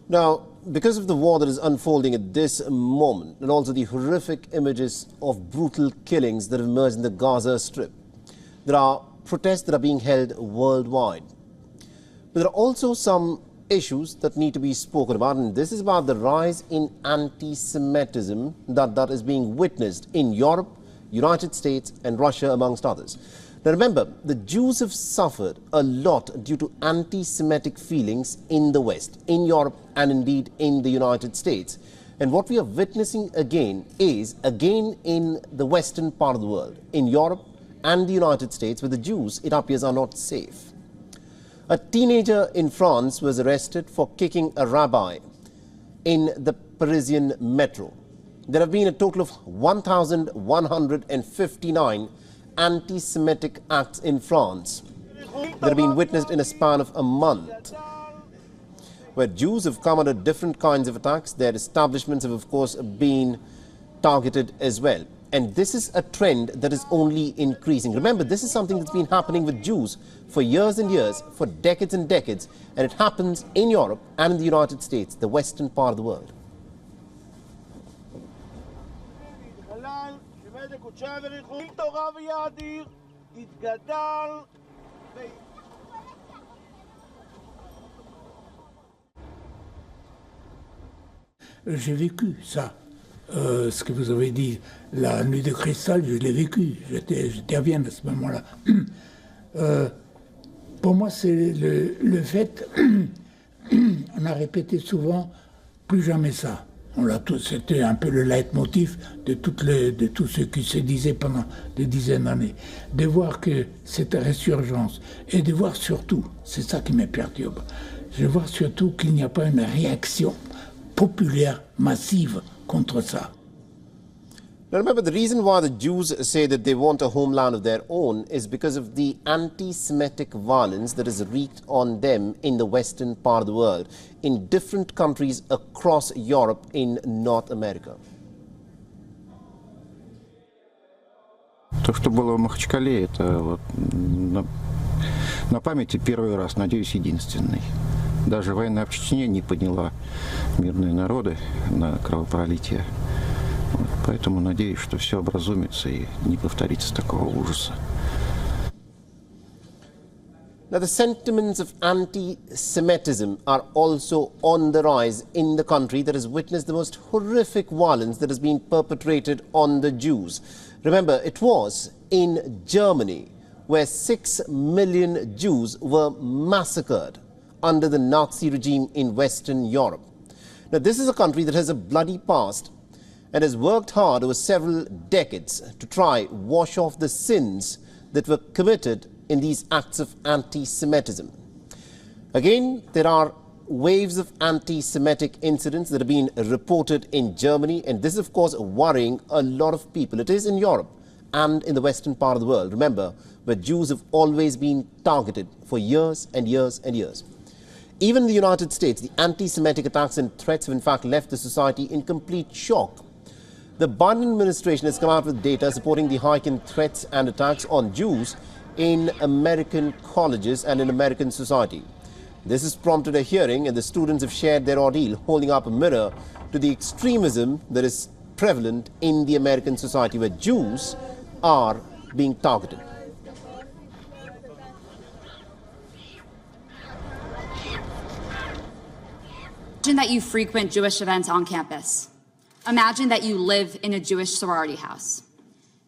Now, because of the war that is unfolding at this moment, and also the horrific images of brutal killings that have emerged in the Gaza Strip, there are protests that are being held worldwide. But there are also some issues that need to be spoken about, and this is about the rise in anti-Semitism that is being witnessed in Europe, United States and Russia, amongst others. Now remember, the Jews have suffered a lot due to anti-Semitic feelings in the West, in Europe and indeed in the United States. And what we are witnessing again in the western part of the world, in Europe and the United States, where the Jews, it appears, are not safe. A teenager in France was arrested for kicking a rabbi in the Parisian metro. There have been a total of 1,159 anti-Semitic acts in France that have been witnessed in a span of a month, where Jews have come under different kinds of attacks. Their establishments have, of course, been targeted as well. And this is a trend that is only increasing. Remember, this is something that's been happening with Jews for years and years, for decades and decades, and it happens in Europe and in the United States, the western part of the world. J'ai vécu ça. Ce que vous avez dit, la nuit de cristal, je l'ai vécu. J'étais à Vienne à ce moment-là. Pour moi, c'est le fait, on a répété souvent, plus jamais ça. C'était un peu le leitmotiv de tout ce qui se disait pendant des dizaines d'années. De voir que cette résurgence, et de voir surtout, c'est ça qui me perturbe, de voir surtout qu'il n'y a pas une réaction populaire massive contre ça. Now remember, the reason why the Jews say that they want a homeland of their own is because of the anti-Semitic violence that is wreaked on them in the western part of the world, in different countries across Europe, in North America. То, что было в Махачкале, это вот на памяти первый раз, надеюсь, единственный. Даже война в Чечне не подняла мирные народы на кровопролитие. Вот, поэтому надеюсь, что все образумится и не повторится такого ужаса. Now, the sentiments of anti-Semitism are also on the rise in the country that has witnessed the most horrific violence that has been perpetrated on the Jews. Remember, it was in Germany where 6 million Jews were massacred under the Nazi regime in Western Europe. Now, this is a country that has a bloody past and has worked hard over several decades to try wash off the sins that were committed in these acts of anti-Semitism. Again, there are waves of anti-Semitic incidents that have been reported in Germany, and this is, of course, worrying a lot of people. It is in Europe and in the western part of the world, remember, where Jews have always been targeted for years and years and years. Even in the United States, the anti-Semitic attacks and threats have in fact left the society in complete shock. The Biden administration has come out with data supporting the hike in threats and attacks on Jews in American colleges and in American society. This has prompted a hearing, and the students have shared their ordeal, holding up a mirror to the extremism that is prevalent in the American society, where Jews are being targeted. Imagine that you frequent Jewish events on campus. Imagine that you live in a Jewish sorority house.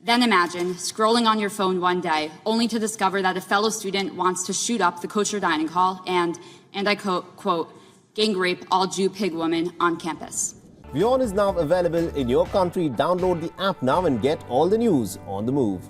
Then imagine scrolling on your phone one day only to discover that a fellow student wants to shoot up the kosher dining hall and I quote, gang rape all Jew pig women on campus. WION is now available in your country. Download the app now and get all the news on the move.